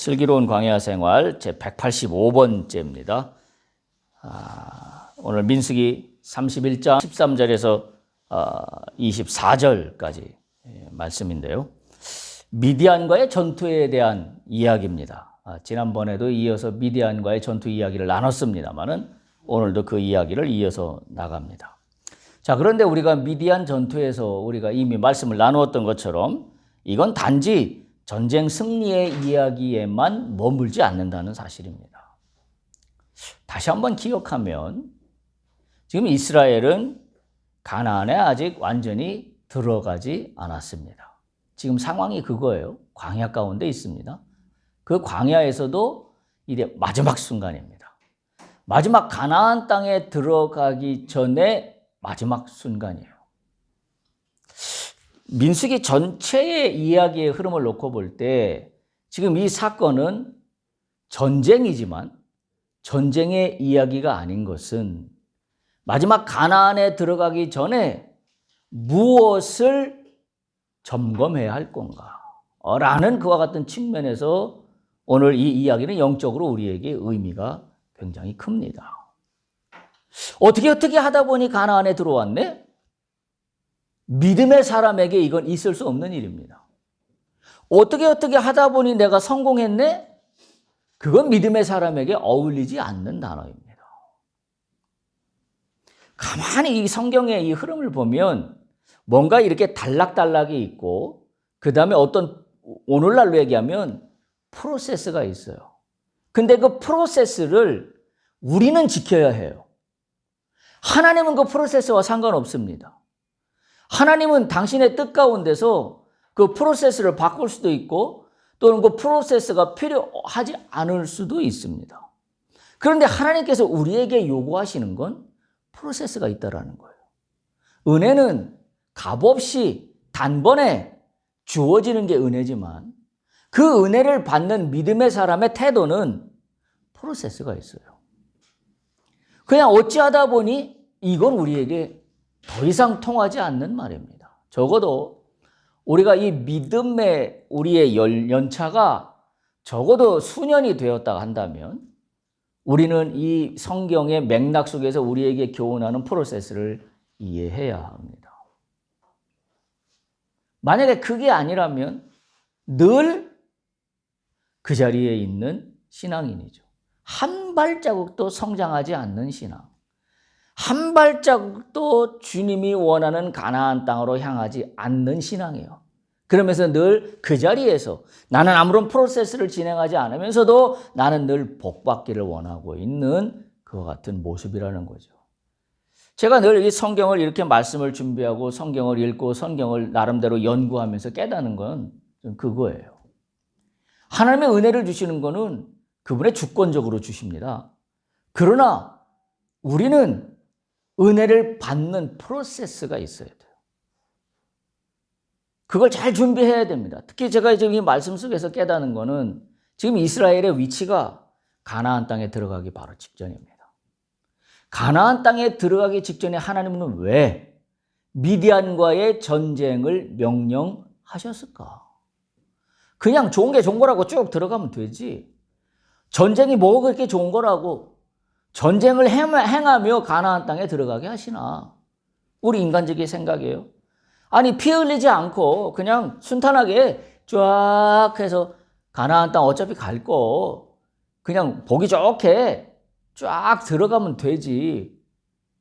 슬기로운 광야 생활 제 185번째입니다. 오늘 민수기 31장 13절에서 24절까지 말씀인데요. 미디안과의 전투에 대한 이야기입니다. 지난번에도 이어서 미디안과의 전투 이야기를 나눴습니다만은 오늘도 그 이야기를 이어서 나갑니다. 자, 그런데 우리가 미디안 전투에서 우리가 이미 말씀을 나누었던 것처럼 이건 단지 전쟁 승리의 이야기에만 머물지 않는다는 사실입니다. 다시 한번 기억하면 지금 이스라엘은 가나안에 아직 완전히 들어가지 않았습니다. 지금 상황이 그거예요. 광야 가운데 있습니다. 그 광야에서도 이제 마지막 순간입니다. 마지막 가나안 땅에 들어가기 전에 마지막 순간이에요. 민수기 전체의 이야기의 흐름을 놓고 볼 때 지금 이 사건은 전쟁이지만 전쟁의 이야기가 아닌 것은 마지막 가나안에 들어가기 전에 무엇을 점검해야 할 건가 라는 그와 같은 측면에서 오늘 이 이야기는 영적으로 우리에게 의미가 굉장히 큽니다. 어떻게 하다 보니 가나안에 들어왔네? 믿음의 사람에게 이건 있을 수 없는 일입니다. 어떻게 하다 보니 내가 성공했네? 그건 믿음의 사람에게 어울리지 않는 단어입니다. 가만히 이 성경의 이 흐름을 보면 뭔가 이렇게 단락단락이 있고 그 다음에 어떤 오늘날로 얘기하면 프로세스가 있어요. 근데 그 프로세스를 우리는 지켜야 해요. 하나님은 그 프로세스와 상관없습니다. 하나님은 당신의 뜻 가운데서 그 프로세스를 바꿀 수도 있고 또는 그 프로세스가 필요하지 않을 수도 있습니다. 그런데 하나님께서 우리에게 요구하시는 건 프로세스가 있다라는 거예요. 은혜는 값없이 단번에 주어지는 게 은혜지만 그 은혜를 받는 믿음의 사람의 태도는 프로세스가 있어요. 그냥 어찌하다 보니 이건 우리에게 더 이상 통하지 않는 말입니다. 적어도 우리가 이 믿음의 우리의 연차가 적어도 수년이 되었다 한다면 우리는 이 성경의 맥락 속에서 우리에게 교훈하는 프로세스를 이해해야 합니다. 만약에 그게 아니라면 늘 그 자리에 있는 신앙인이죠. 한 발자국도 성장하지 않는 신앙. 한 발자국도 주님이 원하는 가나안 땅으로 향하지 않는 신앙이에요. 그러면서 늘 그 자리에서 나는 아무런 프로세스를 진행하지 않으면서도 나는 늘 복받기를 원하고 있는 그와 같은 모습이라는 거죠. 제가 늘 이 성경을 이렇게 말씀을 준비하고 성경을 읽고 성경을 나름대로 연구하면서 깨닫는 건 그거예요. 하나님의 은혜를 주시는 거는 그분의 주권적으로 주십니다. 그러나 우리는 은혜를 받는 프로세스가 있어야 돼요. 그걸 잘 준비해야 됩니다. 특히 제가 지금 이 말씀 속에서 깨닫는 거는 지금 이스라엘의 위치가 가나안 땅에 들어가기 바로 직전입니다. 가나안 땅에 들어가기 직전에 하나님은 왜 미디안과의 전쟁을 명령하셨을까? 그냥 좋은 게 좋은 거라고 쭉 들어가면 되지. 전쟁이 뭐가 그렇게 좋은 거라고 전쟁을 행하며 가나안 땅에 들어가게 하시나? 우리 인간적인 생각이에요. 아니 피 흘리지 않고 그냥 순탄하게 쫙 해서 가나안 땅 어차피 갈 거 그냥 보기 좋게 쫙 들어가면 되지.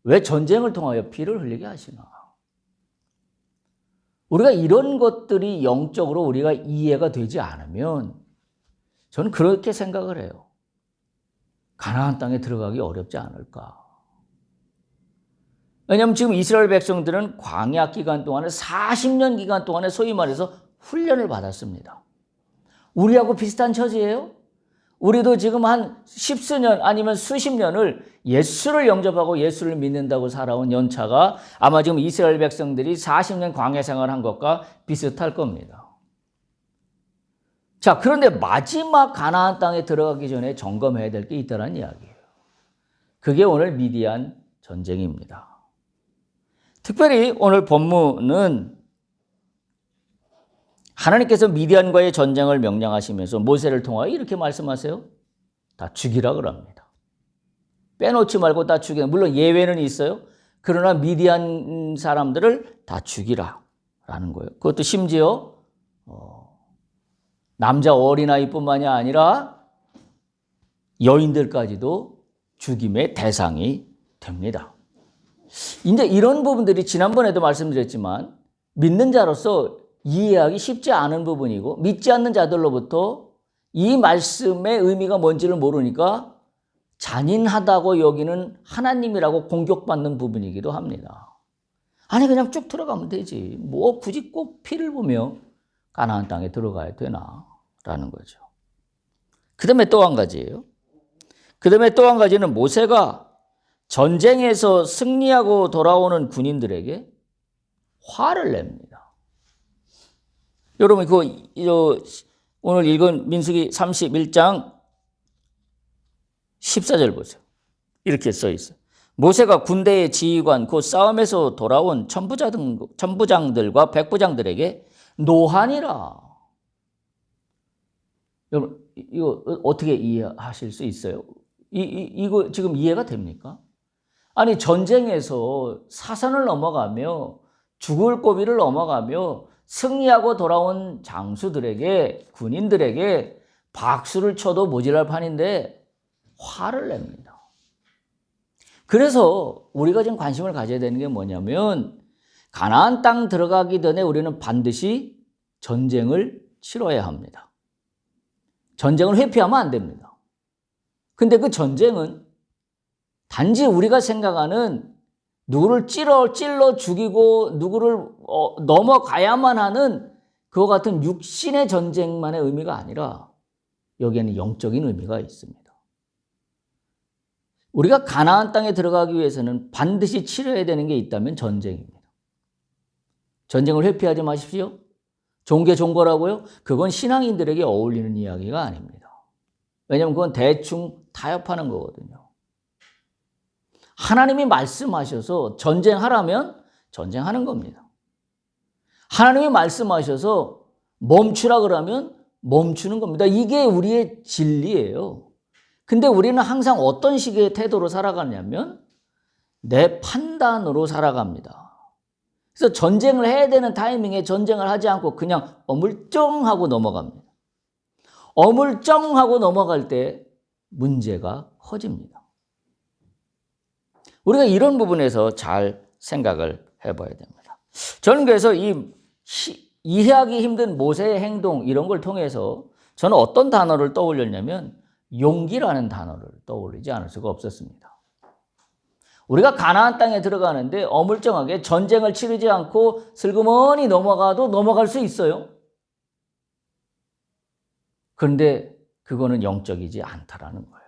왜 전쟁을 통하여 피를 흘리게 하시나? 우리가 이런 것들이 영적으로 우리가 이해가 되지 않으면 저는 그렇게 생각을 해요. 가나안 땅에 들어가기 어렵지 않을까? 왜냐하면 지금 이스라엘 백성들은 광야 기간 동안에 40년 기간 동안에 소위 말해서 훈련을 받았습니다. 우리하고 비슷한 처지예요. 우리도 지금 한 십수년 아니면 수십 년을 예수를 영접하고 예수를 믿는다고 살아온 연차가 아마 지금 이스라엘 백성들이 40년 광야 생활한 것과 비슷할 겁니다. 자, 그런데 마지막 가나안 땅에 들어가기 전에 점검해야 될 게 있다는 이야기예요. 그게 오늘 미디안 전쟁입니다. 특별히 오늘 본문은 하나님께서 미디안과의 전쟁을 명령하시면서 모세를 통하여 이렇게 말씀하세요. 다 죽이라 그럽니다. 빼놓지 말고 다 죽이라. 물론 예외는 있어요. 그러나 미디안 사람들을 다 죽이라 라는 거예요. 그것도 심지어 남자 어린아이뿐만이 아니라 여인들까지도 죽임의 대상이 됩니다. 이제 이런 부분들이 지난번에도 말씀드렸지만 믿는 자로서 이해하기 쉽지 않은 부분이고 믿지 않는 자들로부터 이 말씀의 의미가 뭔지를 모르니까 잔인하다고 여기는 하나님이라고 공격받는 부분이기도 합니다. 아니 그냥 쭉 들어가면 되지. 뭐 굳이 꼭 피를 보며 가나안 땅에 들어가야 되나 라는 거죠. 그 다음에 또 한 가지예요. 그 다음에 또 한 가지는 모세가 전쟁에서 승리하고 돌아오는 군인들에게 화를 냅니다. 여러분 오늘 읽은 민수기 31장 14절 보세요. 이렇게 써 있어요. 모세가 군대의 지휘관 곧 싸움에서 돌아온 천부장들과 백부장들에게 노하니라. 여러분 이거 어떻게 이해하실 수 있어요? 이거 지금 이해가 됩니까? 아니 전쟁에서 사선을 넘어가며 죽을 고비를 넘어가며 승리하고 돌아온 장수들에게 군인들에게 박수를 쳐도 모자랄 판인데 화를 냅니다. 그래서 우리가 지금 관심을 가져야 되는 게 뭐냐면 가나안 땅 들어가기 전에 우리는 반드시 전쟁을 치러야 합니다. 전쟁을 회피하면 안 됩니다. 근데 그 전쟁은 단지 우리가 생각하는 누구를 찔러 죽이고 누구를 넘어가야만 하는 그와 같은 육신의 전쟁만의 의미가 아니라 여기에는 영적인 의미가 있습니다. 우리가 가나안 땅에 들어가기 위해서는 반드시 치러야 되는 게 있다면 전쟁입니다. 전쟁을 회피하지 마십시오. 좋은 게 좋은 거라고요? 그건 신앙인들에게 어울리는 이야기가 아닙니다. 왜냐하면 그건 대충 타협하는 거거든요. 하나님이 말씀하셔서 전쟁하라면 전쟁하는 겁니다. 하나님이 말씀하셔서 멈추라 그러면 멈추는 겁니다. 이게 우리의 진리예요. 근데 우리는 항상 어떤 식의 태도로 살아가냐면 내 판단으로 살아갑니다. 그래서 전쟁을 해야 되는 타이밍에 전쟁을 하지 않고 그냥 어물쩡하고 넘어갑니다. 어물쩡하고 넘어갈 때 문제가 커집니다. 우리가 이런 부분에서 잘 생각을 해봐야 됩니다. 저는 그래서 이해하기 힘든 모세의 행동 이런 걸 통해서 저는 어떤 단어를 떠올렸냐면 용기라는 단어를 떠올리지 않을 수가 없었습니다. 우리가 가나안 땅에 들어가는데 어물쩡하게 전쟁을 치르지 않고 슬그머니 넘어가도 넘어갈 수 있어요. 그런데 그거는 영적이지 않다라는 거예요.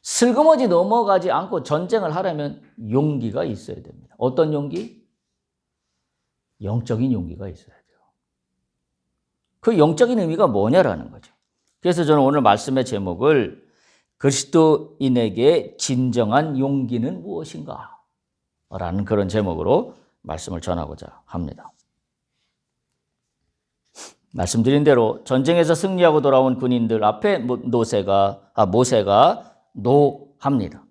슬그머니 넘어가지 않고 전쟁을 하려면 용기가 있어야 됩니다. 어떤 용기? 영적인 용기가 있어야 돼요. 그 영적인 의미가 뭐냐라는 거죠. 그래서 저는 오늘 말씀의 제목을 그리스도인에게 진정한 용기는 무엇인가? 라는 그런 제목으로 말씀을 전하고자 합니다. 말씀드린 대로 전쟁에서 승리하고 돌아온 군인들 앞에 모세가 노합니다.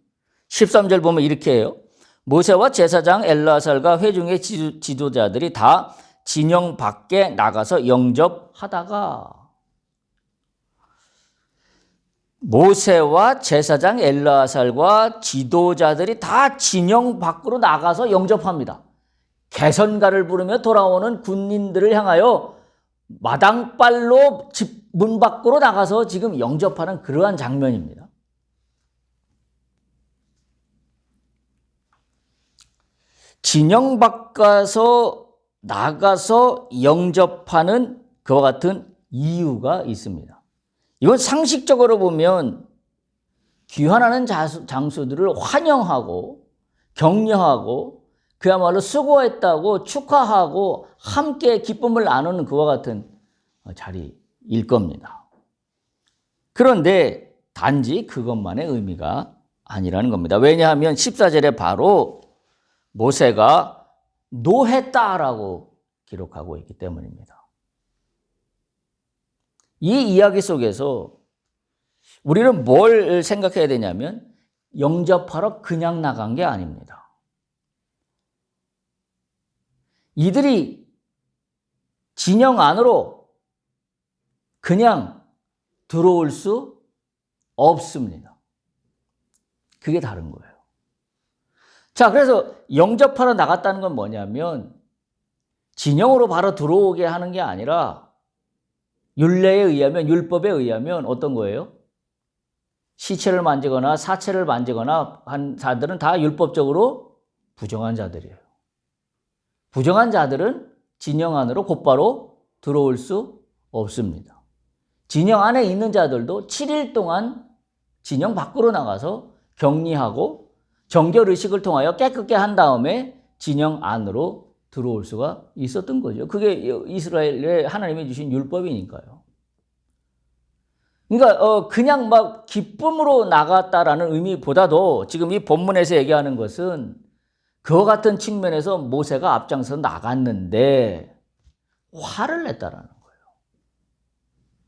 13절 보면 이렇게 해요. 모세와 제사장 엘르아살과 회중의 지도자들이 다 진영 밖에 나가서 영접하다가 모세와 제사장 엘르아살과 지도자들이 다 진영 밖으로 나가서 영접합니다. 개선가를 부르며 돌아오는 군인들을 향하여 마당발로 집 문 밖으로 나가서 지금 영접하는 그러한 장면입니다. 진영 밖에서 나가서 영접하는 그와 같은 이유가 있습니다. 이건 상식적으로 보면 귀환하는 장수들을 환영하고 격려하고 그야말로 수고했다고 축하하고 함께 기쁨을 나누는 그와 같은 자리일 겁니다. 그런데 단지 그것만의 의미가 아니라는 겁니다. 왜냐하면 14절에 바로 모세가 노했다라고 기록하고 있기 때문입니다. 이 이야기 속에서 우리는 뭘 생각해야 되냐면 영접하러 그냥 나간 게 아닙니다. 이들이 진영 안으로 그냥 들어올 수 없습니다. 그게 다른 거예요. 자, 그래서 영접하러 나갔다는 건 뭐냐면 진영으로 바로 들어오게 하는 게 아니라 율례에 의하면, 율법에 의하면 어떤 거예요? 시체를 만지거나 사체를 만지거나 한 자들은 다 율법적으로 부정한 자들이에요. 부정한 자들은 진영 안으로 곧바로 들어올 수 없습니다. 진영 안에 있는 자들도 7일 동안 진영 밖으로 나가서 격리하고 정결의식을 통하여 깨끗게 한 다음에 진영 안으로 들어올 수가 있었던 거죠. 그게 이스라엘에 하나님이 주신 율법이니까요. 그러니까 그냥 막 기쁨으로 나갔다라는 의미보다도 지금 이 본문에서 얘기하는 것은 그와 같은 측면에서 모세가 앞장서 나갔는데 화를 냈다라는 거예요.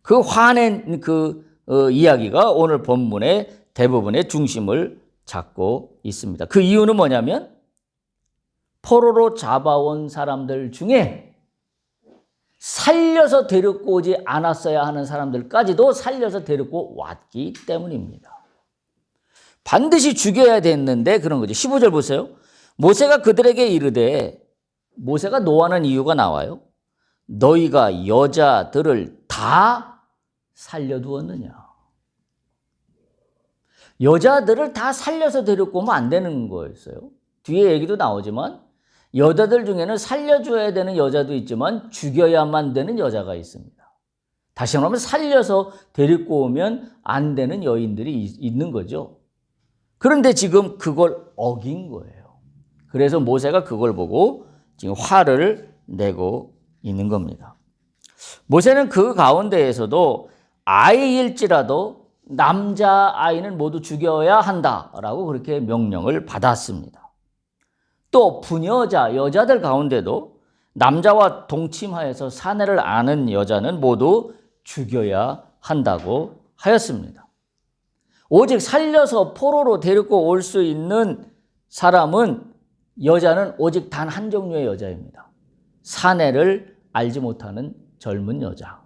그 화낸 이야기가 오늘 본문의 대부분의 중심을 잡고 있습니다. 그 이유는 뭐냐면 포로로 잡아온 사람들 중에 살려서 데리고 오지 않았어야 하는 사람들까지도 살려서 데리고 왔기 때문입니다. 반드시 죽여야 됐는데 그런 거죠. 15절 보세요. 모세가 그들에게 이르되, 모세가 노하는 이유가 나와요. 너희가 여자들을 다 살려두었느냐. 여자들을 다 살려서 데리고 오면 안 되는 거였어요. 뒤에 얘기도 나오지만 여자들 중에는 살려줘야 되는 여자도 있지만 죽여야만 되는 여자가 있습니다. 다시 말하면 살려서 데리고 오면 안 되는 여인들이 있는 거죠. 그런데 지금 그걸 어긴 거예요. 그래서 모세가 그걸 보고 지금 화를 내고 있는 겁니다. 모세는 그 가운데에서도 아이일지라도 남자아이는 모두 죽여야 한다라고 그렇게 명령을 받았습니다. 또 부녀자, 여자들 가운데도 남자와 동침하여서 사내를 아는 여자는 모두 죽여야 한다고 하였습니다. 오직 살려서 포로로 데리고 올 수 있는 사람은, 여자는 오직 단 한 종류의 여자입니다. 사내를 알지 못하는 젊은 여자.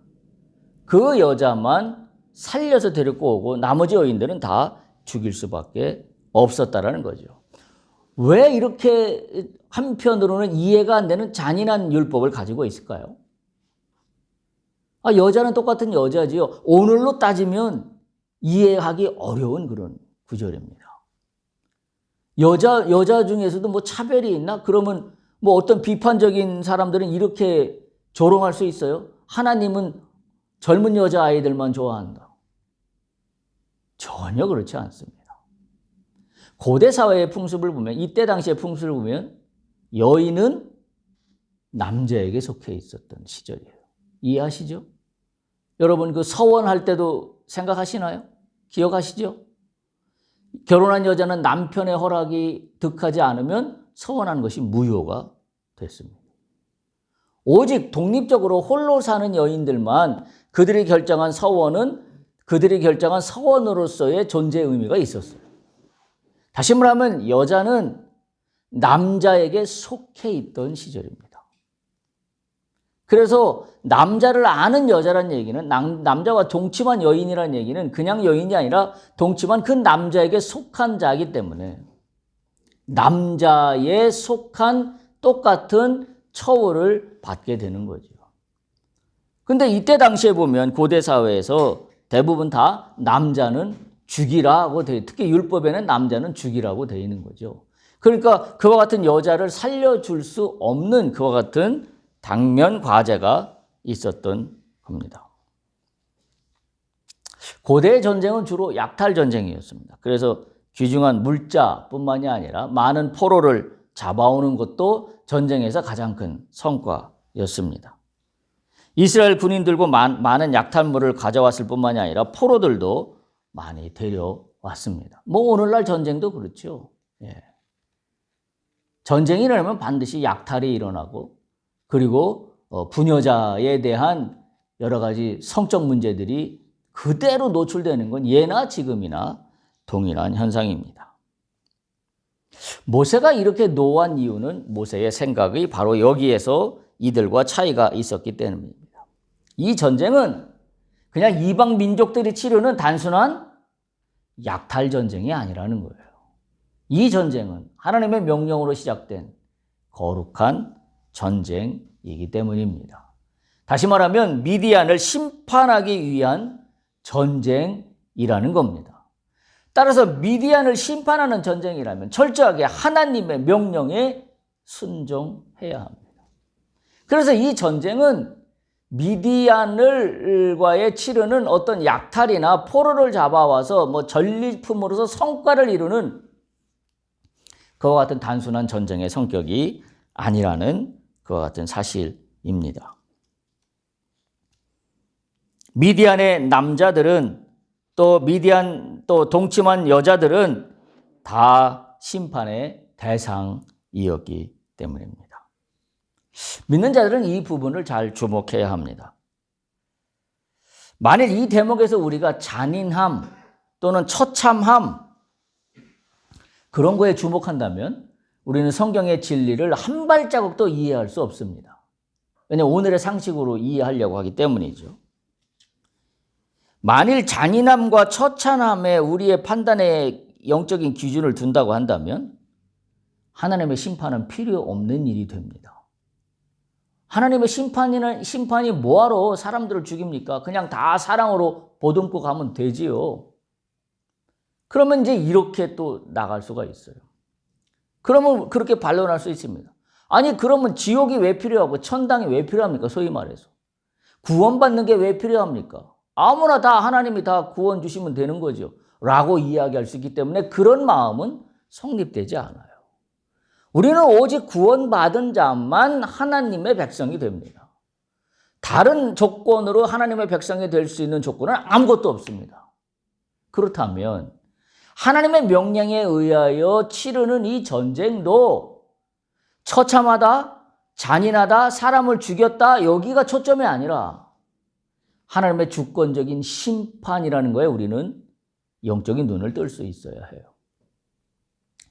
그 여자만 살려서 데리고 오고 나머지 여인들은 다 죽일 수밖에 없었다라는 거죠. 왜 이렇게 한편으로는 이해가 안 되는 잔인한 율법을 가지고 있을까요? 여자는 똑같은 여자지요. 오늘로 따지면 이해하기 어려운 그런 구절입니다. 여자 중에서도 뭐 차별이 있나? 그러면 뭐 어떤 비판적인 사람들은 이렇게 조롱할 수 있어요. 하나님은 젊은 여자아이들만 좋아한다. 전혀 그렇지 않습니다. 고대 사회의 풍습을 보면, 이때 당시의 풍습을 보면 여인은 남자에게 속해 있었던 시절이에요. 이해하시죠? 여러분 그 서원할 때도 생각하시나요? 기억하시죠? 결혼한 여자는 남편의 허락이 득하지 않으면 서원하는 것이 무효가 됐습니다. 오직 독립적으로 홀로 사는 여인들만 그들이 결정한 서원은 그들이 결정한 서원으로서의 존재의 의미가 있었어요. 다시 말하면 여자는 남자에게 속해 있던 시절입니다. 그래서 남자를 아는 여자란 얘기는, 남자와 동침한 여인이라는 얘기는 그냥 여인이 아니라 동침한 그 남자에게 속한 자이기 때문에 남자에 속한 똑같은 처우를 받게 되는 거죠. 근데 이때 당시에 보면 고대 사회에서 대부분 다 남자는 죽이라고 특히 율법에는 남자는 죽이라고 되어 있는 거죠. 그러니까 그와 같은 여자를 살려줄 수 없는 그와 같은 당면 과제가 있었던 겁니다. 고대의 전쟁은 주로 약탈 전쟁이었습니다. 그래서 귀중한 물자뿐만이 아니라 많은 포로를 잡아오는 것도 전쟁에서 가장 큰 성과였습니다. 이스라엘 군인들도 많은 약탈물을 가져왔을 뿐만이 아니라 포로들도 많이 데려왔습니다. 뭐 오늘날 전쟁도 그렇죠. 예. 전쟁이 일어나면 반드시 약탈이 일어나고, 그리고 부녀자에 대한 여러 가지 성적 문제들이 그대로 노출되는 건 예나 지금이나 동일한 현상입니다. 모세가 이렇게 노한 이유는 모세의 생각이 바로 여기에서 이들과 차이가 있었기 때문입니다. 이 전쟁은 그냥 이방 민족들이 치르는 단순한 약탈 전쟁이 아니라는 거예요. 이 전쟁은 하나님의 명령으로 시작된 거룩한 전쟁이기 때문입니다. 다시 말하면 미디안을 심판하기 위한 전쟁이라는 겁니다. 따라서 미디안을 심판하는 전쟁이라면 철저하게 하나님의 명령에 순종해야 합니다. 그래서 이 전쟁은 미디안과의 치르는 어떤 약탈이나 포로를 잡아와서 전리품으로서 성과를 이루는 그와 같은 단순한 전쟁의 성격이 아니라는 그와 같은 사실입니다. 미디안의 남자들은 또 미디안 또 동침한 여자들은 다 심판의 대상이었기 때문입니다. 믿는 자들은 이 부분을 잘 주목해야 합니다. 만일 이 대목에서 우리가 잔인함 또는 처참함 그런 거에 주목한다면 우리는 성경의 진리를 한 발자국도 이해할 수 없습니다. 왜냐하면 오늘의 상식으로 이해하려고 하기 때문이죠. 만일 잔인함과 처참함에 우리의 판단에 영적인 기준을 둔다고 한다면 하나님의 심판은 필요 없는 일이 됩니다. 하나님의 심판이 뭐하러 사람들을 죽입니까? 그냥 다 사랑으로 보듬고 가면 되지요. 그러면 이제 이렇게 또 나갈 수가 있어요. 그러면 그렇게 반론할 수 있습니다. 아니 그러면 지옥이 왜 필요하고 천당이 왜 필요합니까? 소위 말해서. 구원받는 게 왜 필요합니까? 아무나 다 하나님이 다 구원 주시면 되는 거죠. 라고 이야기할 수 있기 때문에 그런 마음은 성립되지 않아요. 우리는 오직 구원받은 자만 하나님의 백성이 됩니다. 다른 조건으로 하나님의 백성이 될 수 있는 조건은 아무것도 없습니다. 그렇다면 하나님의 명령에 의하여 치르는 이 전쟁도 처참하다, 잔인하다, 사람을 죽였다 여기가 초점이 아니라 하나님의 주권적인 심판이라는 거에 우리는 영적인 눈을 뜰 수 있어야 해요.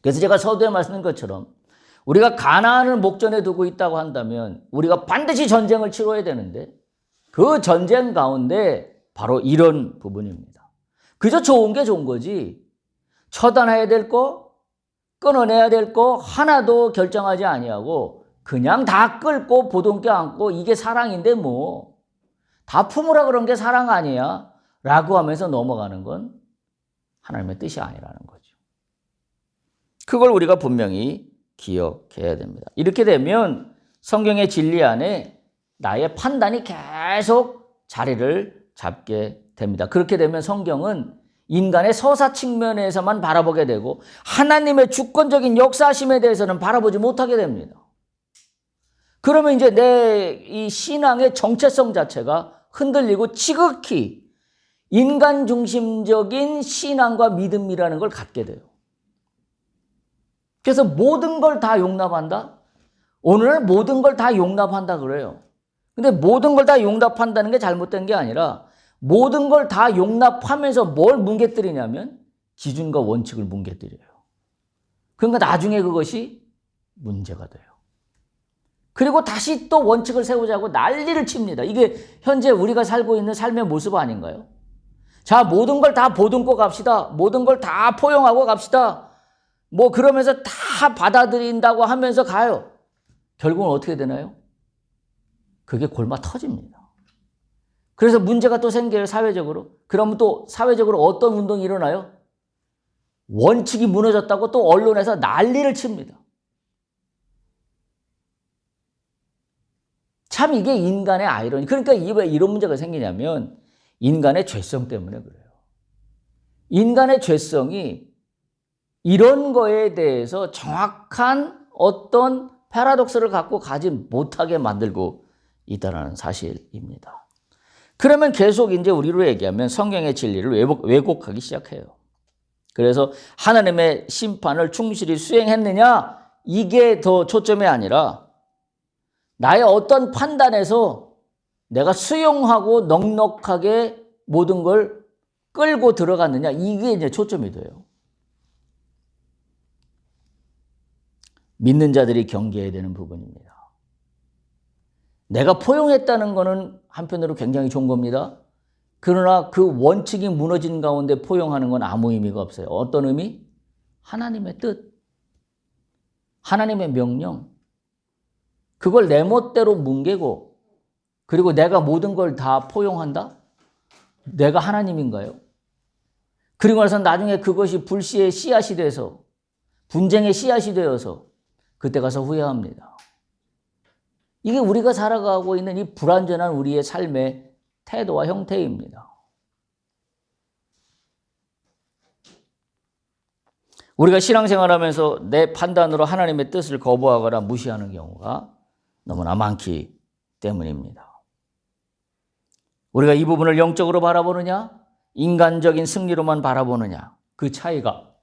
그래서 제가 서두에 말씀드린 것처럼 우리가 가나안을 목전에 두고 있다고 한다면 우리가 반드시 전쟁을 치러야 되는데 그 전쟁 가운데 바로 이런 부분입니다. 그저 좋은 게 좋은 거지 처단해야 될 거, 끊어내야 될 거 하나도 결정하지 아니하고 그냥 다 끌고 보동켜 안고 이게 사랑인데 뭐 다 품으라 그런 게 사랑 아니야? 라고 하면서 넘어가는 건 하나님의 뜻이 아니라는 거죠. 그걸 우리가 분명히 기억해야 됩니다. 이렇게 되면 성경의 진리 안에 나의 판단이 계속 자리를 잡게 됩니다. 그렇게 되면 성경은 인간의 서사 측면에서만 바라보게 되고 하나님의 주권적인 역사심에 대해서는 바라보지 못하게 됩니다. 그러면 이제 내 이 신앙의 정체성 자체가 흔들리고 지극히 인간 중심적인 신앙과 믿음이라는 걸 갖게 돼요. 그래서 모든 걸 다 용납한다? 오늘날 모든 걸 다 용납한다 그래요. 근데 모든 걸 다 용납한다는 게 잘못된 게 아니라 모든 걸 다 용납하면서 뭘 뭉개뜨리냐면 기준과 원칙을 뭉개뜨려요. 그러니까 나중에 그것이 문제가 돼요. 그리고 다시 또 원칙을 세우자고 난리를 칩니다. 이게 현재 우리가 살고 있는 삶의 모습 아닌가요? 자, 모든 걸 다 보듬고 갑시다. 모든 걸 다 포용하고 갑시다. 뭐 그러면서 다 받아들인다고 하면서 가요. 결국은 어떻게 되나요? 그게 골마 터집니다. 그래서 문제가 또 생겨요, 사회적으로. 그러면 또 사회적으로 어떤 운동이 일어나요? 원칙이 무너졌다고 또 언론에서 난리를 칩니다. 참 이게 인간의 아이러니. 그러니까 왜 이런 문제가 생기냐면 인간의 죄성 때문에 그래요. 인간의 죄성이 이런 거에 대해서 정확한 어떤 패러독스를 갖고 가지 못하게 만들고 있다는 사실입니다. 그러면 계속 이제 우리로 얘기하면 성경의 진리를 왜곡하기 시작해요. 그래서 하나님의 심판을 충실히 수행했느냐 이게 더 초점이 아니라 나의 어떤 판단에서 내가 수용하고 넉넉하게 모든 걸 끌고 들어갔느냐, 이게 이제 초점이 돼요. 믿는 자들이 경계해야 되는 부분입니다. 내가 포용했다는 것은 한편으로 굉장히 좋은 겁니다. 그러나 그 원칙이 무너진 가운데 포용하는 건 아무 의미가 없어요. 어떤 의미? 하나님의 뜻, 하나님의 명령, 그걸 내 멋대로 뭉개고 그리고 내가 모든 걸 다 포용한다? 내가 하나님인가요? 그리고 나서 나중에 그것이 불씨의 씨앗이 돼서 분쟁의 씨앗이 되어서 그때 가서 후회합니다. 이게 우리가 살아가고 있는 이 불완전한 우리의 삶의 태도와 형태입니다. 우리가 신앙생활하면서 내 판단으로 하나님의 뜻을 거부하거나 무시하는 경우가 너무나 많기 때문입니다. 우리가 이 부분을 영적으로 바라보느냐, 인간적인 승리로만 바라보느냐, 그 차이가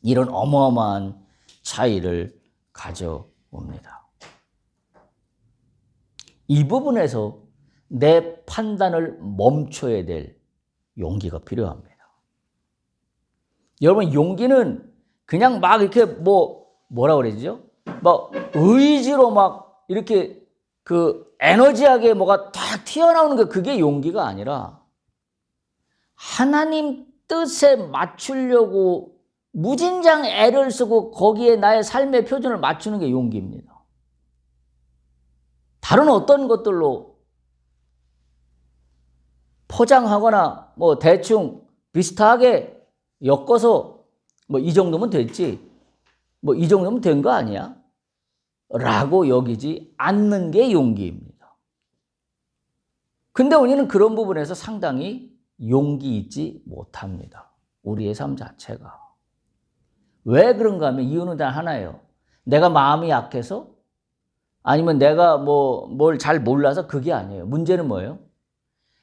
이런 어마어마한 차이를 가져옵니다. 이 부분에서 내 판단을 멈춰야 될 용기가 필요합니다. 여러분, 용기는 그냥 막 이렇게 뭐라 그러죠? 막 의지로 막 이렇게 그 에너지하게 뭐가 딱 튀어나오는 게 그게 용기가 아니라 하나님 뜻에 맞추려고 무진장 애를 쓰고 거기에 나의 삶의 표준을 맞추는 게 용기입니다. 다른 어떤 것들로 포장하거나 뭐 대충 비슷하게 엮어서 뭐 이 정도면 됐지, 뭐 이 정도면 된 거 아니야? 라고 여기지 않는 게 용기입니다. 근데 우리는 그런 부분에서 상당히 용기 있지 못합니다. 우리의 삶 자체가. 왜 그런가 하면 이유는 단 하나예요. 내가 마음이 약해서? 아니면 내가 뭘 잘 몰라서? 그게 아니에요. 문제는 뭐예요?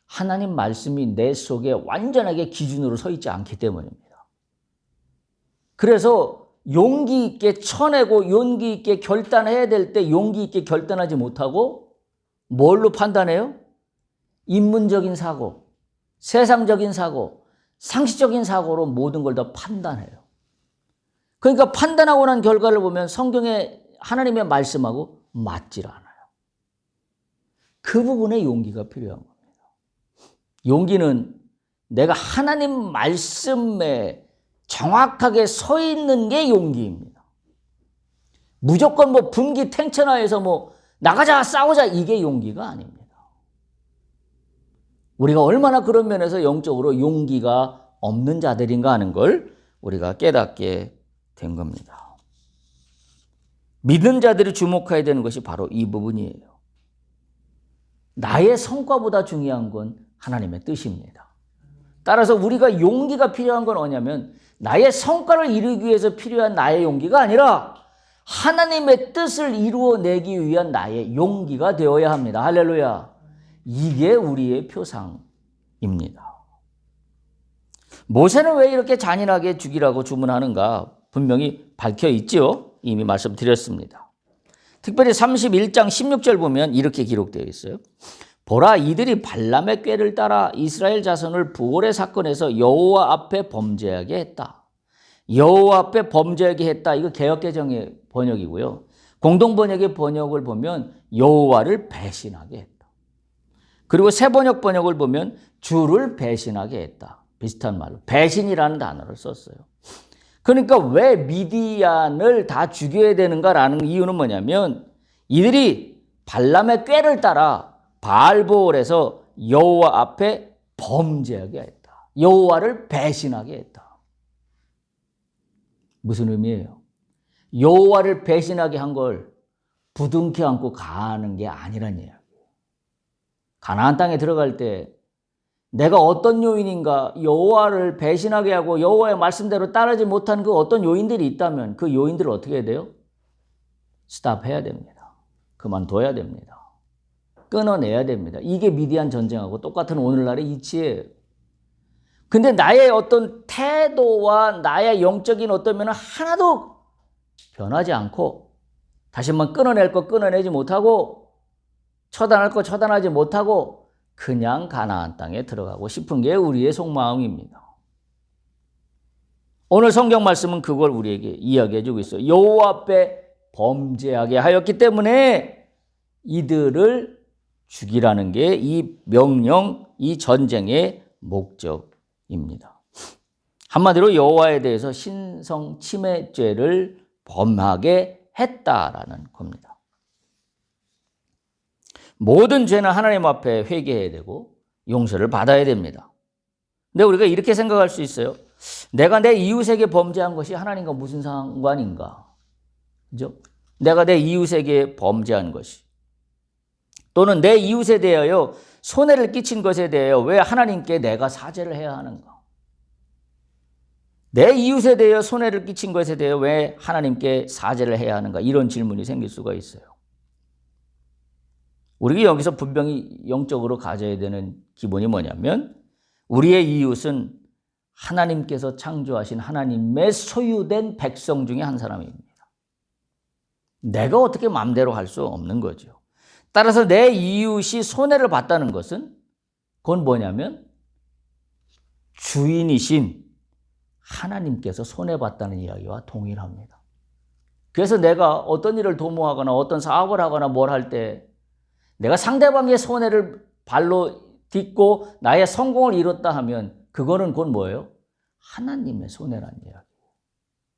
하나님 말씀이 내 속에 완전하게 기준으로 서 있지 않기 때문입니다. 그래서 용기 있게 쳐내고 용기 있게 결단해야 될 때 용기 있게 결단하지 못하고 뭘로 판단해요? 인문적인 사고, 세상적인 사고, 상식적인 사고로 모든 걸 다 판단해요. 그러니까 판단하고 난 결과를 보면 성경의 하나님의 말씀하고 맞질 않아요. 그 부분에 용기가 필요한 겁니다. 용기는 내가 하나님 말씀에 정확하게 서 있는 게 용기입니다. 무조건 분기탱천하에서 나가자 싸우자 이게 용기가 아닙니다. 우리가 얼마나 그런 면에서 영적으로 용기가 없는 자들인가 하는 걸 우리가 깨닫게 된 겁니다. 믿는 자들이 주목해야 되는 것이 바로 이 부분이에요. 나의 성과보다 중요한 건 하나님의 뜻입니다. 따라서 우리가 용기가 필요한 건 뭐냐면 나의 성과를 이루기 위해서 필요한 나의 용기가 아니라 하나님의 뜻을 이루어내기 위한 나의 용기가 되어야 합니다. 할렐루야. 이게 우리의 표상입니다. 모세는 왜 이렇게 잔인하게 죽이라고 주문하는가 분명히 밝혀 있죠. 이미 말씀드렸습니다. 특별히 31장 16절 보면 이렇게 기록되어 있어요. 보라, 이들이 발람의 꾀를 따라 이스라엘 자손을 부올의 사건에서 여호와 앞에 범죄하게 했다. 여호와 앞에 범죄하게 했다. 이거 개역개정의 번역이고요. 공동번역의 번역을 보면 여호와를 배신하게 했다. 그리고 새번역 번역을 보면 주를 배신하게 했다. 비슷한 말로 배신이라는 단어를 썼어요. 그러니까 왜 미디안을 다 죽여야 되는가라는 이유는 뭐냐면 이들이 발람의 꾀를 따라 바알보올에서 여호와 앞에 범죄하게 했다. 여호와를 배신하게 했다. 무슨 의미예요? 여호와를 배신하게 한 걸 부둥켜 안고 가는 게 아니란 이야기예요. 가나안 땅에 들어갈 때 내가 어떤 요인인가 여호와를 배신하게 하고 여호와의 말씀대로 따르지 못한 그 어떤 요인들이 있다면 그 요인들을 어떻게 해야 돼요? 스탑해야 됩니다. 그만둬야 됩니다. 끊어내야 됩니다. 이게 미디안 전쟁하고 똑같은 오늘날의 이치예요. 근데 나의 어떤 태도와 나의 영적인 어떤 면은 하나도 변하지 않고 다시 한번 끊어낼 거 끊어내지 못하고 처단할 거 처단하지 못하고 그냥 가나안 땅에 들어가고 싶은 게 우리의 속마음입니다. 오늘 성경 말씀은 그걸 우리에게 이야기해 주고 있어요. 여호와 앞에 범죄하게 하였기 때문에 이들을 죽이라는 게 이 명령, 이 전쟁의 목적입니다. 한마디로 여호와에 대해서 신성 침해죄를 범하게 했다라는 겁니다. 모든 죄는 하나님 앞에 회개해야 되고 용서를 받아야 됩니다. 근데 우리가 이렇게 생각할 수 있어요. 내가 내 이웃에게 범죄한 것이 하나님과 무슨 상관인가? 그죠? 내가 내 이웃에게 범죄한 것이 또는 내 이웃에 대하여 손해를 끼친 것에 대하여 왜 하나님께 내가 사죄를 해야 하는가? 내 이웃에 대하여 손해를 끼친 것에 대하여 왜 하나님께 사죄를 해야 하는가? 이런 질문이 생길 수가 있어요. 우리가 여기서 분명히 영적으로 가져야 되는 기본이 뭐냐면 우리의 이웃은 하나님께서 창조하신 하나님의 소유된 백성 중에 한 사람입니다. 내가 어떻게 마음대로 할 수 없는 거죠. 따라서 내 이웃이 손해를 봤다는 것은 그건 뭐냐면 주인이신 하나님께서 손해봤다는 이야기와 동일합니다. 그래서 내가 어떤 일을 도모하거나 어떤 사업을 하거나 뭘 할 때 내가 상대방의 손해를 발로 딛고 나의 성공을 이뤘다 하면 그거는 곧 뭐예요? 하나님의 손해라는 이야기예요.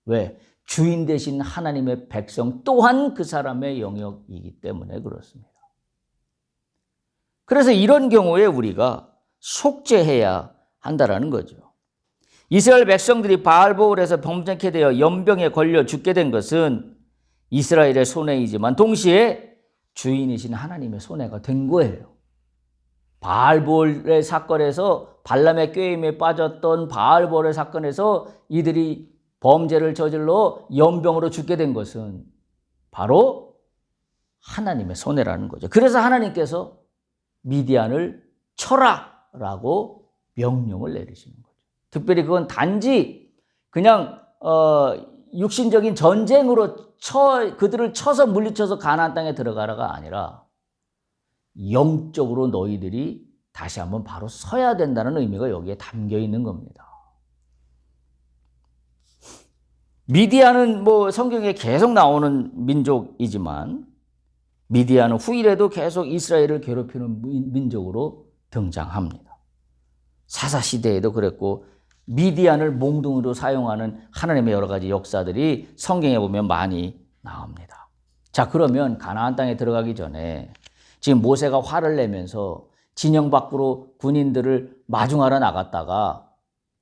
왜? 주인 되신 하나님의 백성 또한 그 사람의 영역이기 때문에 그렇습니다. 그래서 이런 경우에 우리가 속죄해야 한다라는 거죠. 이스라엘 백성들이 바알보울에서 범죄케 되어 연병에 걸려 죽게 된 것은 이스라엘의 손해이지만 동시에 주인이신 하나님의 손해가 된 거예요. 바알보울의 사건에서 발람의 꾀임에 빠졌던 바알보울의 사건에서 이들이 범죄를 저질러 연병으로 죽게 된 것은 바로 하나님의 손해라는 거죠. 그래서 하나님께서 미디안을 쳐라라고 명령을 내리시는 거죠. 특별히 그건 단지 그냥 육신적인 전쟁으로 그들을 쳐서 물리쳐서 가나안 땅에 들어가라가 아니라 영적으로 너희들이 다시 한번 바로 서야 된다는 의미가 여기에 담겨 있는 겁니다. 미디안은 성경에 계속 나오는 민족이지만 미디안은 후일에도 계속 이스라엘을 괴롭히는 민족으로 등장합니다. 사사시대에도 그랬고 미디안을 몽둥이로 사용하는 하나님의 여러 가지 역사들이 성경에 보면 많이 나옵니다. 자, 그러면 가나안 땅에 들어가기 전에 지금 모세가 화를 내면서 진영 밖으로 군인들을 마중하러 나갔다가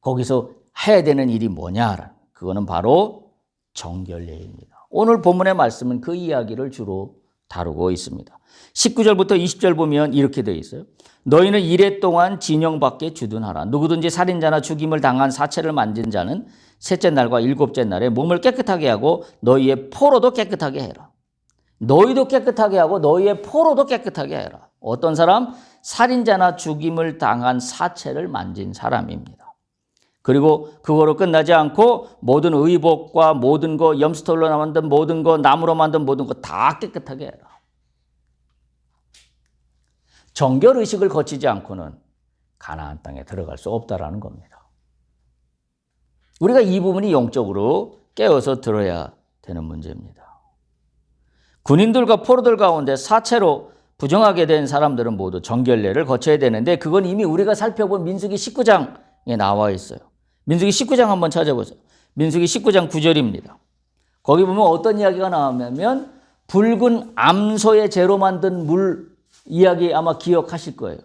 거기서 해야 되는 일이 뭐냐? 그거는 바로 정결례입니다. 오늘 본문의 말씀은 그 이야기를 주로 다루고 있습니다. 19절부터 20절 보면 이렇게 되어 있어요. 너희는 이레 동안 진영 밖에 주둔하라. 누구든지 살인자나 죽임을 당한 사체를 만진 자는 셋째 날과 일곱째 날에 몸을 깨끗하게 하고 너희의 포로도 깨끗하게 해라. 너희도 깨끗하게 하고 너희의 포로도 깨끗하게 해라. 어떤 사람? 살인자나 죽임을 당한 사체를 만진 사람입니다. 그리고 그거로 끝나지 않고 모든 의복과 모든 거, 염소털로 만든 모든 거, 나무로 만든 모든 거 다 깨끗하게 해라. 정결의식을 거치지 않고는 가나안 땅에 들어갈 수 없다라는 겁니다. 우리가 이 부분이 영적으로 깨어서 들어야 되는 문제입니다. 군인들과 포로들 가운데 사체로 부정하게 된 사람들은 모두 정결례를 거쳐야 되는데 그건 이미 우리가 살펴본 민수기 19장에 나와 있어요. 민수기 19장 한번 찾아보세요. 민수기 19장 9절입니다. 거기 보면 어떤 이야기가 나오냐면 붉은 암소의 재로 만든 물 이야기 아마 기억하실 거예요.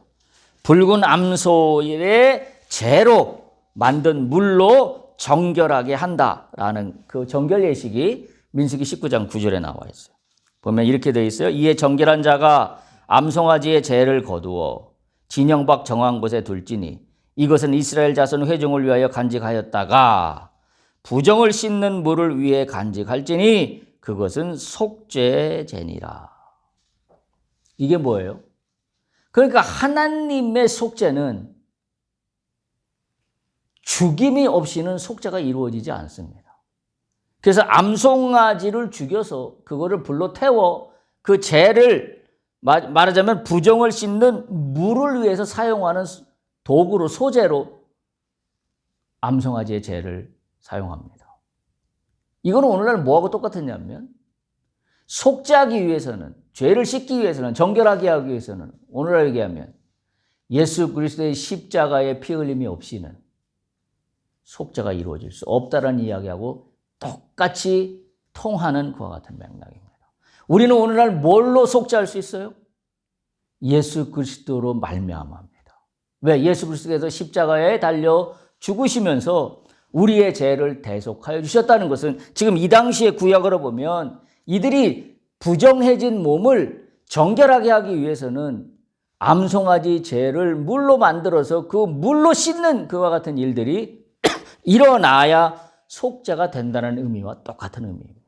붉은 암소의 재로 만든 물로 정결하게 한다라는 그 정결 예식이 민수기 19장 9절에 나와 있어요. 보면 이렇게 되어 있어요. 이에 정결한 자가 암송아지의 재를 거두어 진영 밖 정한 곳에 둘지니 이것은 이스라엘 자손 회중을 위하여 간직하였다가 부정을 씻는 물을 위해 간직할지니 그것은 속죄제니라. 이게 뭐예요? 그러니까 하나님의 속죄는 죽임이 없이는 속죄가 이루어지지 않습니다. 그래서 암송아지를 죽여서 그거를 불로 태워 그 죄를 말하자면 부정을 씻는 물을 위해서 사용하는 도구로, 소재로 암송아지의 죄를 사용합니다. 이거는 오늘날 뭐하고 똑같았냐면 속죄하기 위해서는, 죄를 씻기 위해서는, 정결하게 하기 위해서는 오늘날 얘기하면 예수 그리스도의 십자가의 피 흘림이 없이는 속죄가 이루어질 수 없다라는 이야기하고 똑같이 통하는 그와 같은 맥락입니다. 우리는 오늘날 뭘로 속죄할 수 있어요? 예수 그리스도로 말미암아입니다. 왜? 예수 그리스도께서 십자가에 달려 죽으시면서 우리의 죄를 대속하여 주셨다는 것은 지금 이 당시의 구약으로 보면 이들이 부정해진 몸을 정결하게 하기 위해서는 암송아지 죄를 물로 만들어서 그 물로 씻는 그와 같은 일들이 일어나야 속죄가 된다는 의미와 똑같은 의미입니다.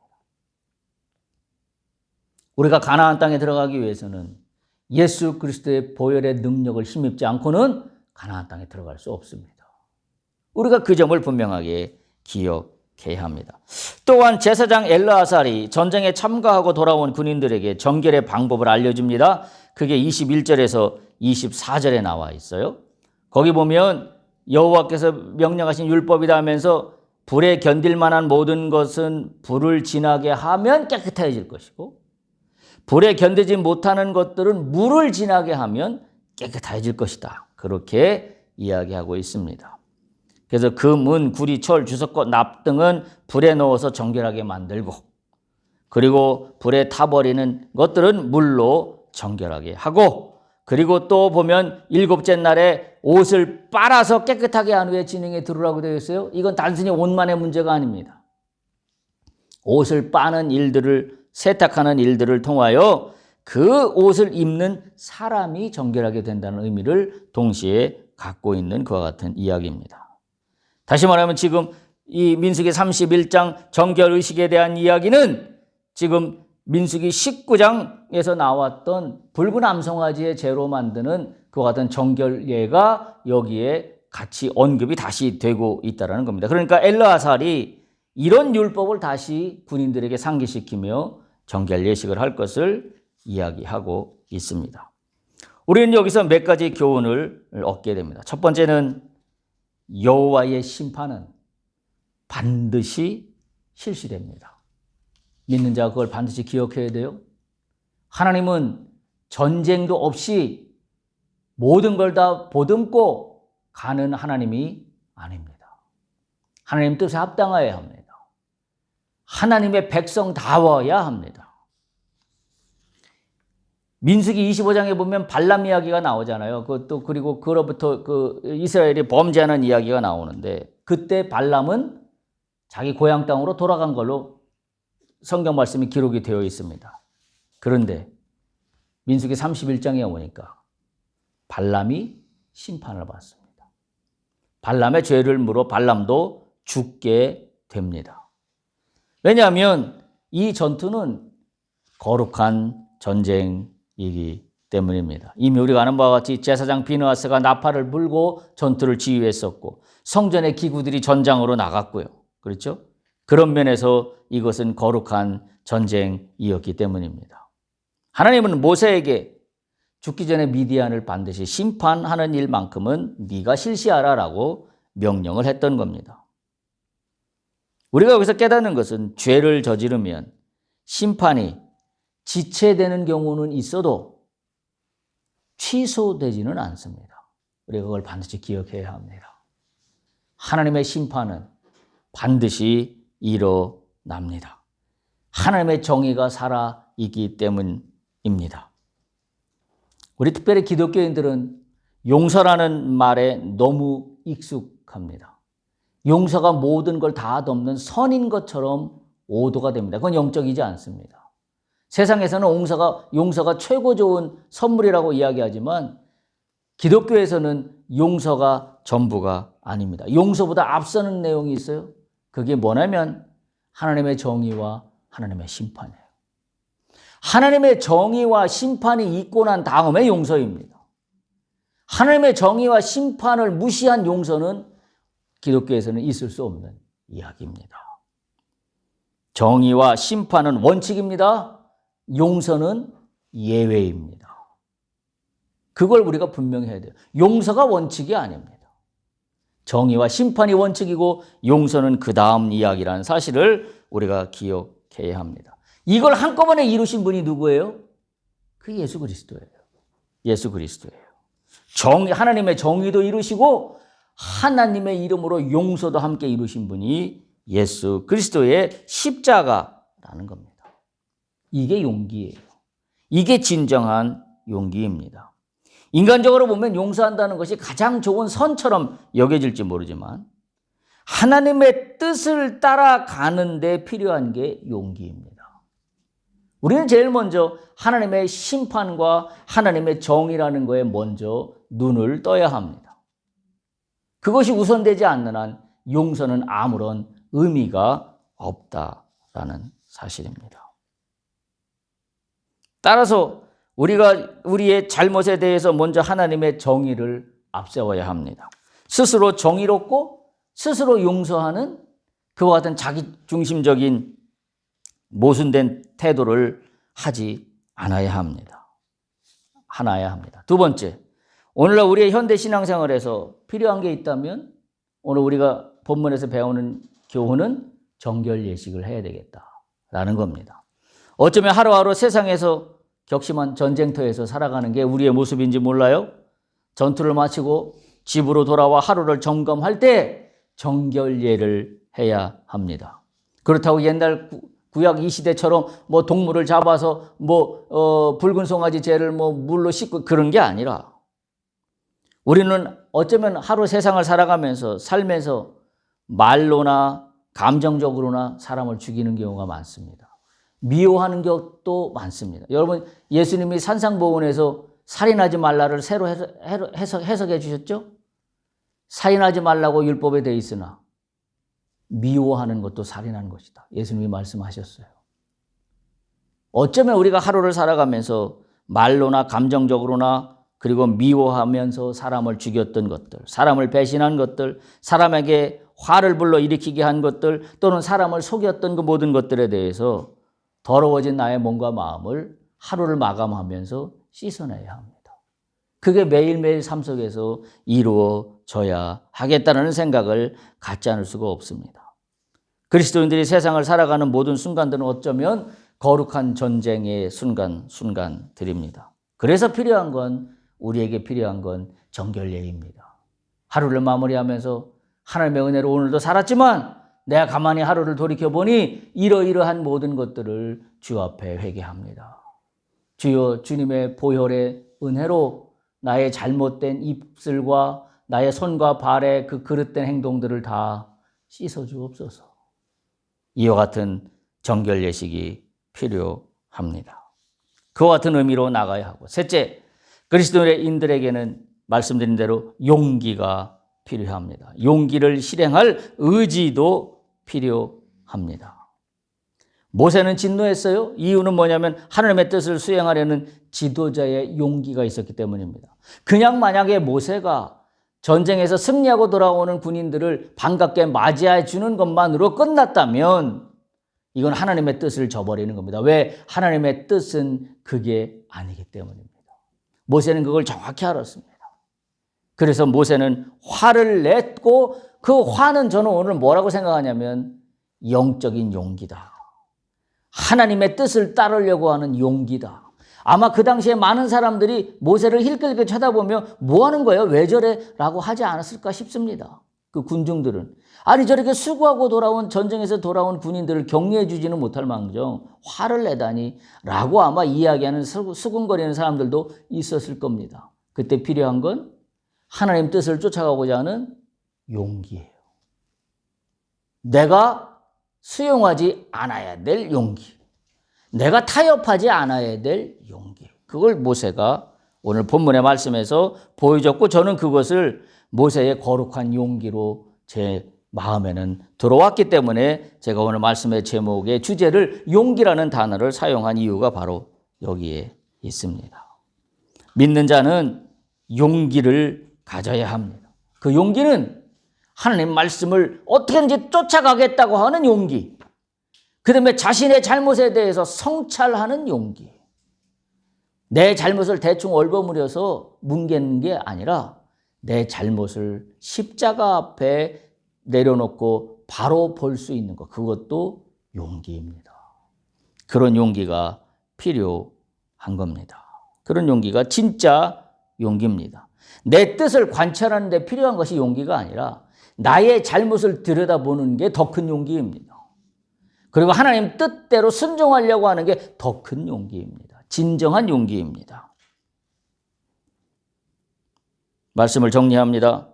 우리가 가나안 땅에 들어가기 위해서는 예수 그리스도의 보혈의 능력을 힘입지 않고는 가나안 땅에 들어갈 수 없습니다. 우리가 그 점을 분명하게 기억해야 합니다. 또한 제사장 엘르아살이 전쟁에 참가하고 돌아온 군인들에게 정결의 방법을 알려줍니다. 그게 21절에서 24절에 나와 있어요. 거기 보면 여호와께서 명령하신 율법이다 하면서 불에 견딜 만한 모든 것은 불을 지나게 하면 깨끗해질 것이고 불에 견디지 못하는 것들은 물을 지나게 하면 깨끗해질 것이다. 그렇게 이야기하고 있습니다. 그래서 금, 구리, 철, 주석과 납 등은 불에 넣어서 정결하게 만들고 그리고 불에 타버리는 것들은 물로 정결하게 하고 그리고 또 보면 일곱째 날에 옷을 빨아서 깨끗하게 한 후에 진행에 들으라고 되어 있어요. 이건 단순히 옷만의 문제가 아닙니다. 옷을 빠는 일들을 세탁하는 일들을 통하여 그 옷을 입는 사람이 정결하게 된다는 의미를 동시에 갖고 있는 그와 같은 이야기입니다. 다시 말하면 지금 이 민수기 31장 정결의식에 대한 이야기는 지금 민수기 19장에서 나왔던 붉은 암송아지의 재로 만드는 그와 같은 정결예가 여기에 같이 언급이 다시 되고 있다는 겁니다. 그러니까 엘르아살이 이런 율법을 다시 군인들에게 상기시키며 정결 예식을 할 것을 이야기하고 있습니다. 우리는 여기서 몇 가지 교훈을 얻게 됩니다. 첫 번째는 여호와의 심판은 반드시 실시됩니다. 믿는 자가 그걸 반드시 기억해야 돼요. 하나님은 전쟁도 없이 모든 걸 다 보듬고 가는 하나님이 아닙니다. 하나님 뜻에 합당해야 합니다. 하나님의 백성다워야 합니다. 민수기 25장에 보면 발람 이야기가 나오잖아요. 그것도 그리고 그로부터 이스라엘이 범죄하는 이야기가 나오는데 그때 발람은 자기 고향 땅으로 돌아간 걸로 성경 말씀이 기록이 되어 있습니다. 그런데 민수기 31장에 오니까 발람이 심판을 받습니다. 발람의 죄를 물어 발람도 죽게 됩니다. 왜냐하면 이 전투는 거룩한 전쟁이기 때문입니다. 이미 우리가 아는 바와 같이 제사장 비느하스가 나팔을 불고 전투를 지휘했었고 성전의 기구들이 전장으로 나갔고요. 그렇죠? 그런 면에서 이것은 거룩한 전쟁이었기 때문입니다. 하나님은 모세에게 죽기 전에 미디안을 반드시 심판하는 일만큼은 네가 실시하라라고 명령을 했던 겁니다. 우리가 여기서 깨닫는 것은 죄를 저지르면 심판이 지체되는 경우는 있어도 취소되지는 않습니다. 우리가 그걸 반드시 기억해야 합니다. 하나님의 심판은 반드시 일어납니다. 하나님의 정의가 살아있기 때문입니다. 우리 특별히 기독교인들은 용서라는 말에 너무 익숙합니다. 용서가 모든 걸 다 덮는 선인 것처럼 오도가 됩니다. 그건 영적이지 않습니다. 세상에서는 용서가 최고 좋은 선물이라고 이야기하지만 기독교에서는 용서가 전부가 아닙니다. 용서보다 앞서는 내용이 있어요. 그게 뭐냐면 하나님의 정의와 하나님의 심판이에요. 하나님의 정의와 심판이 있고 난 다음에 용서입니다. 하나님의 정의와 심판을 무시한 용서는 기독교에서는 있을 수 없는 이야기입니다. 정의와 심판은 원칙입니다. 용서는 예외입니다. 그걸 우리가 분명히 해야 돼요. 용서가 원칙이 아닙니다. 정의와 심판이 원칙이고 용서는 그 다음 이야기라는 사실을 우리가 기억해야 합니다. 이걸 한꺼번에 이루신 분이 누구예요? 그 예수 그리스도예요. 예수 그리스도예요. 하나님의 정의도 이루시고 하나님의 이름으로 용서도 함께 이루신 분이 예수 그리스도의 십자가라는 겁니다. 이게 용기예요. 이게 진정한 용기입니다. 인간적으로 보면 용서한다는 것이 가장 좋은 선처럼 여겨질지 모르지만 하나님의 뜻을 따라가는 데 필요한 게 용기입니다. 우리는 제일 먼저 하나님의 심판과 하나님의 정의라는 거에 먼저 눈을 떠야 합니다. 그것이 우선되지 않는 한 용서는 아무런 의미가 없다라는 사실입니다. 따라서 우리가 우리의 잘못에 대해서 먼저 하나님의 정의를 앞세워야 합니다. 스스로 정의롭고 스스로 용서하는 그와 같은 자기중심적인 모순된 태도를 하지 않아야 합니다. 두 번째, 오늘날 우리의 현대 신앙생활에서 필요한 게 있다면 오늘 우리가 본문에서 배우는 교훈은 정결 예식을 해야 되겠다라는 겁니다. 어쩌면 하루하루 세상에서 격심한 전쟁터에서 살아가는 게 우리의 모습인지 몰라요. 전투를 마치고 집으로 돌아와 하루를 점검할 때 정결예를 해야 합니다. 그렇다고 옛날 구약 이 시대처럼 뭐 동물을 잡아서 붉은 송아지 죄를 물로 씻고 그런 게 아니라 우리는 어쩌면 하루 세상을 살아가면서 살면서 말로나 감정적으로나 사람을 죽이는 경우가 많습니다. 미워하는 것도 많습니다. 여러분, 예수님이 산상보훈에서 살인하지 말라를 새로 해석해 주셨죠? 살인하지 말라고 율법에 되어 있으나 미워하는 것도 살인하는 것이다. 예수님이 말씀하셨어요. 어쩌면 우리가 하루를 살아가면서 말로나 감정적으로나 그리고 미워하면서 사람을 죽였던 것들, 사람을 배신한 것들, 사람에게 화를 불러일으키게 한 것들 또는 사람을 속였던 그 모든 것들에 대해서 더러워진 나의 몸과 마음을 하루를 마감하면서 씻어내야 합니다. 그게 매일매일 삶 속에서 이루어져야 하겠다는 생각을 갖지 않을 수가 없습니다. 그리스도인들이 세상을 살아가는 모든 순간들은 어쩌면 거룩한 전쟁의 순간들입니다. 그래서 우리에게 필요한 건 정결예입니다. 하루를 마무리하면서 하나님의 은혜로 오늘도 살았지만 내가 가만히 하루를 돌이켜보니 이러이러한 모든 것들을 주 앞에 회개합니다. 주여, 주님의 보혈의 은혜로 나의 잘못된 입술과 나의 손과 발의 그 그릇된 행동들을 다 씻어주옵소서. 이와 같은 정결 예식이 필요합니다. 그와 같은 의미로 나가야 하고, 셋째, 그리스도인들에게는 말씀드린 대로 용기가 필요합니다. 용기를 실행할 의지도 필요합니다. 모세는 진노했어요. 이유는 뭐냐면 하나님의 뜻을 수행하려는 지도자의 용기가 있었기 때문입니다. 그냥 만약에 모세가 전쟁에서 승리하고 돌아오는 군인들을 반갑게 맞이해 주는 것만으로 끝났다면 이건 하나님의 뜻을 저버리는 겁니다. 왜? 하나님의 뜻은 그게 아니기 때문입니다. 모세는 그걸 정확히 알았습니다. 그래서 모세는 화를 냈고 그 화는 저는 오늘 뭐라고 생각하냐면 영적인 용기다. 하나님의 뜻을 따르려고 하는 용기다. 아마 그 당시에 많은 사람들이 모세를 힐끌게 쳐다보며 뭐 하는 거예요? 왜 저래? 라고 하지 않았을까 싶습니다. 그 군중들은. 아니, 저렇게 수고하고 전쟁에서 돌아온 군인들을 격려해 주지는 못할 망정 화를 내다니 라고 아마 이야기하는 수군거리는 사람들도 있었을 겁니다. 그때 필요한 건 하나님 뜻을 쫓아가고자 하는 용기예요. 내가 수용하지 않아야 될 용기. 내가 타협하지 않아야 될 용기. 그걸 모세가 오늘 본문의 말씀에서 보여줬고 저는 그것을 모세의 거룩한 용기로 제 마음에는 들어왔기 때문에 제가 오늘 말씀의 제목의 주제를 용기라는 단어를 사용한 이유가 바로 여기에 있습니다. 믿는 자는 용기를 가져야 합니다. 그 용기는 하나님 말씀을 어떻게든지 쫓아가겠다고 하는 용기, 그 다음에 자신의 잘못에 대해서 성찰하는 용기, 내 잘못을 대충 얼버무려서 뭉개는 게 아니라 내 잘못을 십자가 앞에 내려놓고 바로 볼 수 있는 것, 그것도 용기입니다. 그런 용기가 필요한 겁니다. 그런 용기가 진짜 용기입니다. 내 뜻을 관찰하는 데 필요한 것이 용기가 아니라 나의 잘못을 들여다보는 게 더 큰 용기입니다. 그리고 하나님 뜻대로 순종하려고 하는 게 더 큰 용기입니다. 진정한 용기입니다. 말씀을 정리합니다.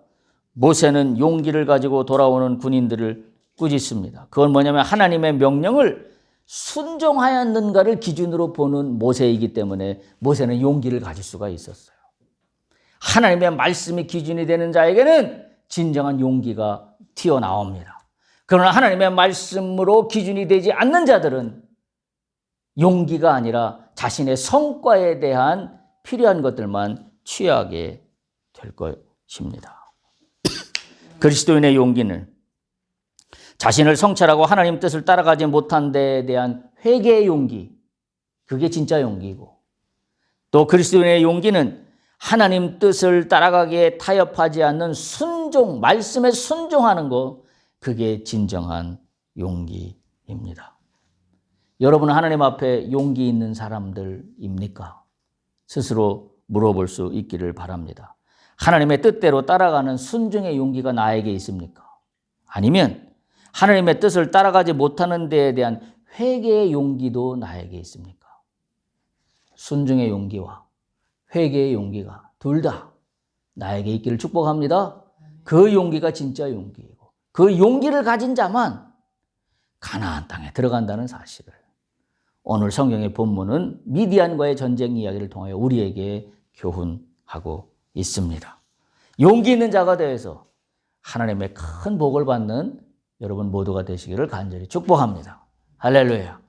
모세는 용기를 가지고 돌아오는 군인들을 꾸짖습니다. 그건 뭐냐면 하나님의 명령을 순종하였는가를 기준으로 보는 모세이기 때문에 모세는 용기를 가질 수가 있었어요. 하나님의 말씀이 기준이 되는 자에게는 진정한 용기가 튀어나옵니다. 그러나 하나님의 말씀으로 기준이 되지 않는 자들은 용기가 아니라 자신의 성과에 대한 필요한 것들만 취하게 될 것입니다. 그리스도인의 용기는 자신을 성찰하고 하나님 뜻을 따라가지 못한 데에 대한 회개의 용기, 그게 진짜 용기고, 또 그리스도인의 용기는 하나님 뜻을 따라가기에 타협하지 않는 순종, 말씀에 순종하는 것, 그게 진정한 용기입니다. 여러분은 하나님 앞에 용기 있는 사람들입니까? 스스로 물어볼 수 있기를 바랍니다. 하나님의 뜻대로 따라가는 순종의 용기가 나에게 있습니까? 아니면 하나님의 뜻을 따라가지 못하는 데에 대한 회개의 용기도 나에게 있습니까? 순종의 용기와 회개의 용기가 둘 다 나에게 있기를 축복합니다. 그 용기가 진짜 용기이고 그 용기를 가진 자만 가나안 땅에 들어간다는 사실을 오늘 성경의 본문은 미디안과의 전쟁 이야기를 통하여 우리에게 교훈하고 있습니다. 용기 있는 자가 되어서 하나님의 큰 복을 받는 여러분 모두가 되시기를 간절히 축복합니다. 할렐루야.